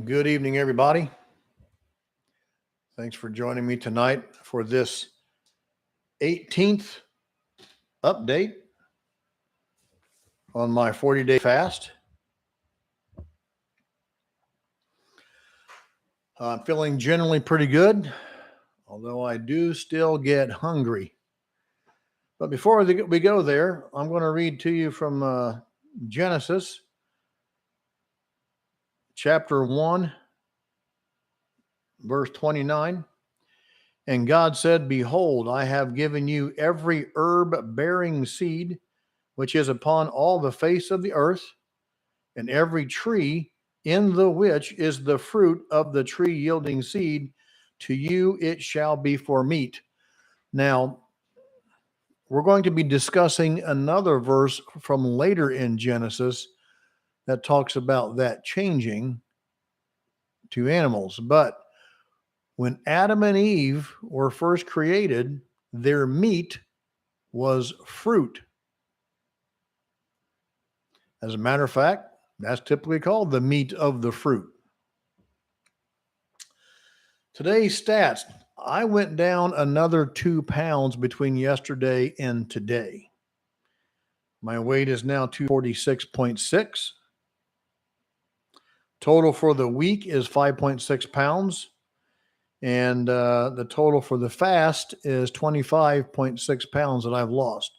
Good evening, everybody. Thanks for joining me tonight for this 18th update on my 40-day fast. I'm feeling generally pretty good, although I do still get hungry. But before we go there, I'm going to read to you from Genesis chapter 1, verse 29. And God said, Behold, I have given you every herb bearing seed which is upon all the face of the earth, and every tree in the which is the fruit of the tree yielding seed, to you it shall be for meat. Now, we're going to be discussing another verse from later in Genesis that talks about that changing to animals. But when Adam and Eve were first created, their meat was fruit. As a matter of fact, that's typically called the meat of the fruit. Today's stats, I went down another 2 pounds between yesterday and today. My weight is now 246.6. Total for the week is 5.6 pounds. And the total for the fast is 25.6 pounds that I've lost.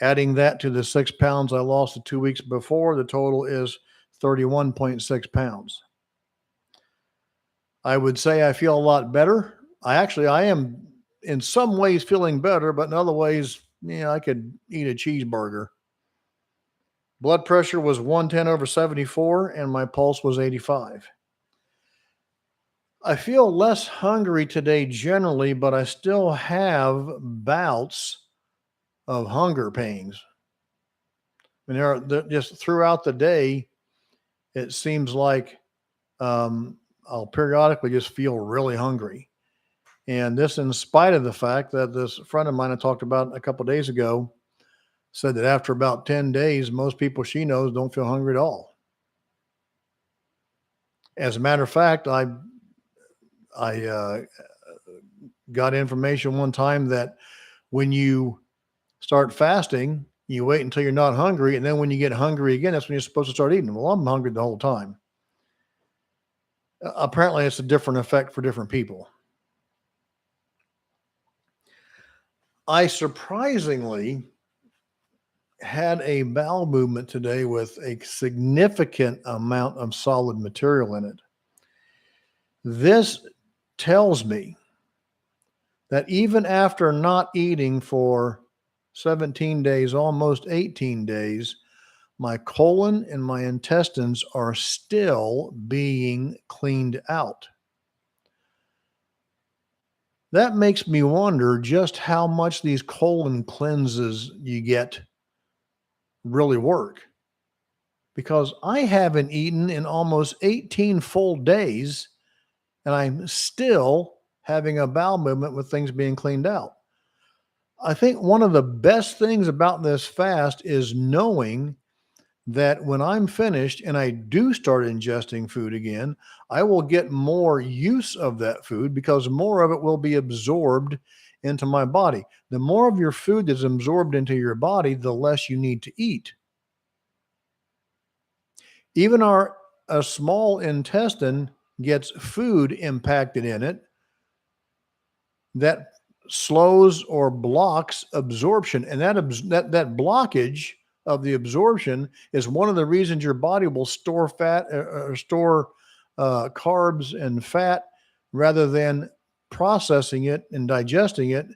Adding that to the 6 pounds I lost the 2 weeks before, the total is 31.6 pounds. I would say I feel a lot better. I am in some ways feeling better, but in other ways, I could eat a cheeseburger. Blood pressure was 110/74, and my pulse was 85. I feel less hungry today generally, but I still have bouts of hunger pains. And they're just throughout the day, it seems like I'll periodically just feel really hungry. And this in spite of the fact that this friend of mine I talked about a couple of days ago said that after about 10 days, most people she knows don't feel hungry at all. As a matter of fact, I got information one time that when you start fasting, you wait until you're not hungry, and then when you get hungry again, that's when you're supposed to start eating. Well, I'm hungry the whole time. Apparently, it's a different effect for different people. I surprisingly had a bowel movement today with a significant amount of solid material in it. This tells me that even after not eating for 17 days, almost 18 days, my colon and my intestines are still being cleaned out. That makes me wonder just how much these colon cleanses you get really work. Because I haven't eaten in almost 18 full days, and I'm still having a bowel movement with things being cleaned out. I think one of the best things about this fast is knowing that when I'm finished and I do start ingesting food again, I will get more use of that food because more of it will be absorbed into my body. The more of your food that's absorbed into your body, the less you need to eat. Even a small intestine gets food impacted in it that slows or blocks absorption, and that blockage of the absorption is one of the reasons your body will store fat or store carbs and fat rather than processing it and digesting it.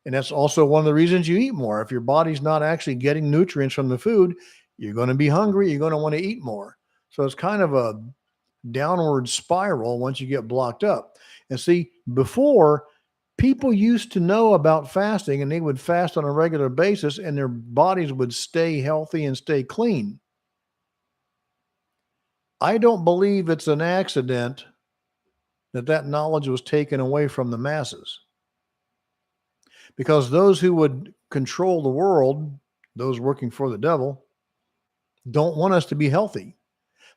And that's also one of the reasons you eat more. If your body's not actually getting nutrients from the food, you're going to be hungry. You're going to want to eat more. So it's kind of a downward spiral once you get blocked up. And see, before, people used to know about fasting and they would fast on a regular basis and their bodies would stay healthy and stay clean. I don't believe it's an accident that knowledge was taken away from the masses. Because those who would control the world, those working for the devil, don't want us to be healthy.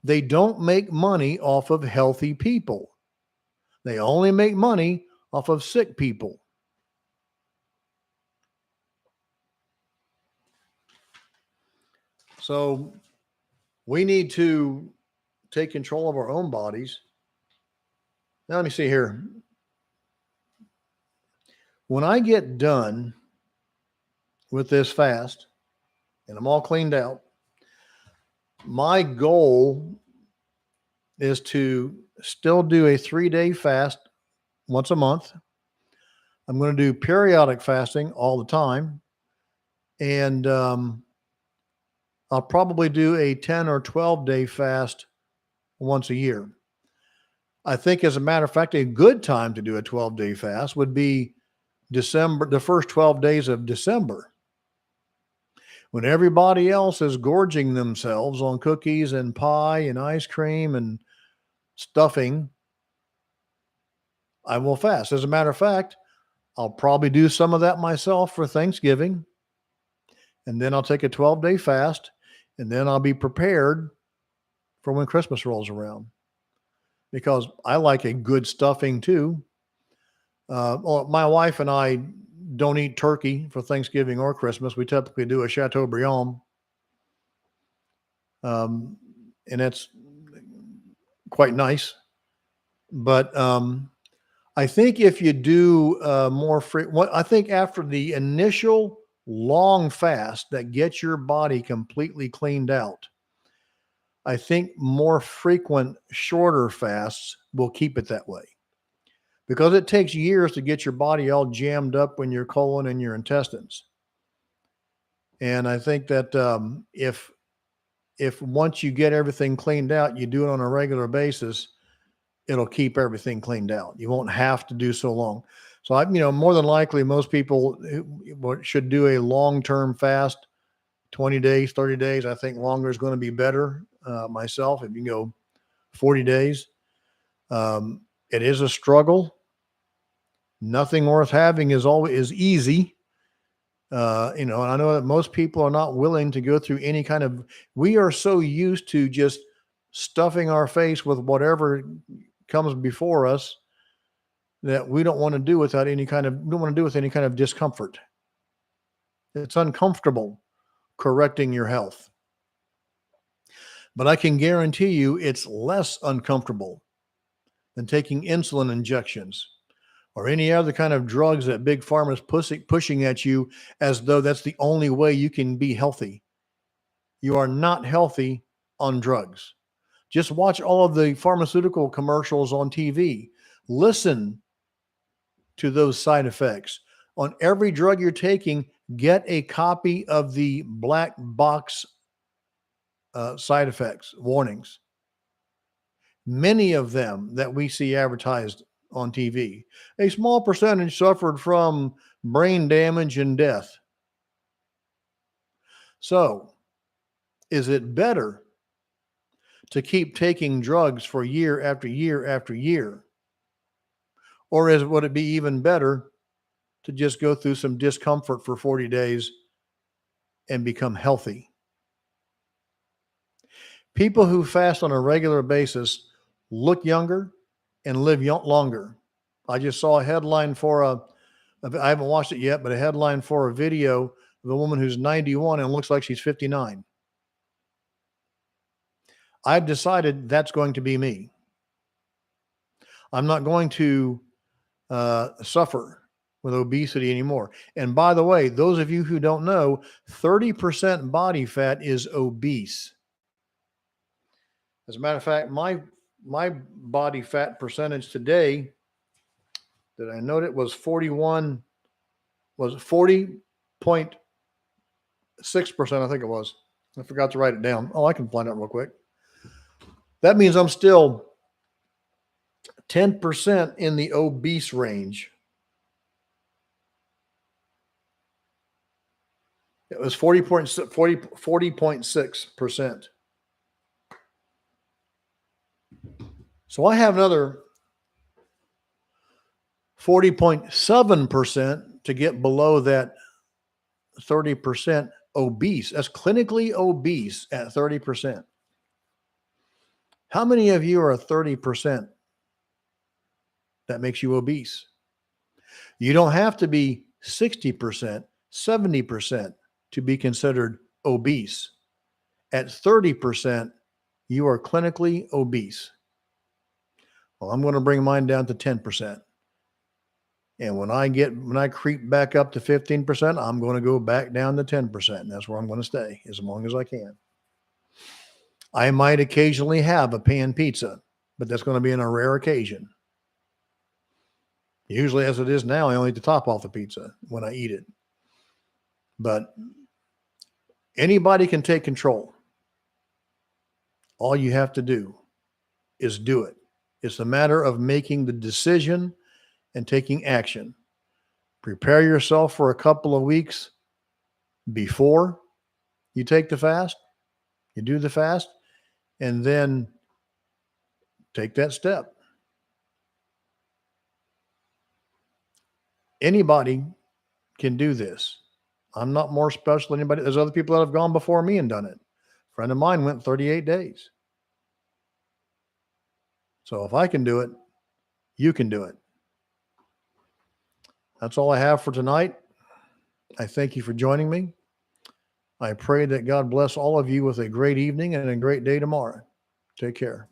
They don't make money off of healthy people. They only make money off of sick people. So we need to take control of our own bodies. Now, let me see here. When I get done with this fast and I'm all cleaned out, my goal is to still do a 3-day fast once a month. I'm going to do periodic fasting all the time. And I'll probably do a 10 or 12-day fast once a year. I think, as a matter of fact, a good time to do a 12-day fast would be December, the first 12 days of December, when everybody else is gorging themselves on cookies and pie and ice cream and stuffing. I will fast. As a matter of fact, I'll probably do some of that myself for Thanksgiving. And then I'll take a 12-day fast. And then I'll be prepared for when Christmas rolls around, because I like a good stuffing too. Well, my wife and I don't eat turkey for Thanksgiving or Christmas. We typically do a Chateaubriand. And that's quite nice. But I think if you do more I think after the initial long fast that gets your body completely cleaned out, I think more frequent, shorter fasts will keep it that way, because it takes years to get your body all jammed up in your colon and your intestines. And I think that if once you get everything cleaned out, you do it on a regular basis, it'll keep everything cleaned out. You won't have to do so long. So more than likely, most people should do a long-term fast, 20 days, 30 days. I think longer is going to be better. Myself, if you can go 40 days, it is a struggle. Nothing worth having is easy. And I know that most people are not willing to go through any kind of, we are so used to just stuffing our face with whatever comes before us that we don't want to do without any kind of, we don't want to do with any kind of discomfort. It's uncomfortable correcting your health. But I can guarantee you it's less uncomfortable than taking insulin injections or any other kind of drugs that big pharma is pushing at you as though that's the only way you can be healthy. You are not healthy on drugs. Just watch all of the pharmaceutical commercials on TV. Listen to those side effects. On every drug you're taking, get a copy of the black box side effects warnings. Many of them that we see advertised on TV, a small percentage suffered from brain damage and death. So, is it better to keep taking drugs for year after year after year? Or would it be even better to just go through some discomfort for 40 days and become healthy? People who fast on a regular basis look younger and live longer. I just saw a headline for I haven't watched it yet, but a headline for a video of a woman who's 91 and looks like she's 59. I've decided that's going to be me. I'm not going to suffer with obesity anymore. And by the way, those of you who don't know, 30% body fat is obese. As a matter of fact, my body fat percentage today, that I noted, was 40.6%, I think it was. I forgot to write it down. Oh, I can find out real quick. That means I'm still 10% in the obese range. It was 40.6%. So I have another 40.7% to get below that 30% obese. That's clinically obese at 30%. How many of you are 30%? That makes you obese. You don't have to be 60%, 70% to be considered obese. At 30%, you are clinically obese. Well, I'm going to bring mine down to 10%. And when I creep back up to 15%, I'm going to go back down to 10%. And that's where I'm going to stay as long as I can. I might occasionally have a pan pizza, but that's going to be on a rare occasion. Usually, as it is now, I only eat the top off the pizza when I eat it. But anybody can take control. All you have to do is do it. It's a matter of making the decision and taking action. Prepare yourself for a couple of weeks before you take the fast, you do the fast, and then take that step. Anybody can do this. I'm not more special than anybody. There's other people that have gone before me and done it. A friend of mine went 38 days. So if I can do it, you can do it. That's all I have for tonight. I thank you for joining me. I pray that God bless all of you with a great evening and a great day tomorrow. Take care.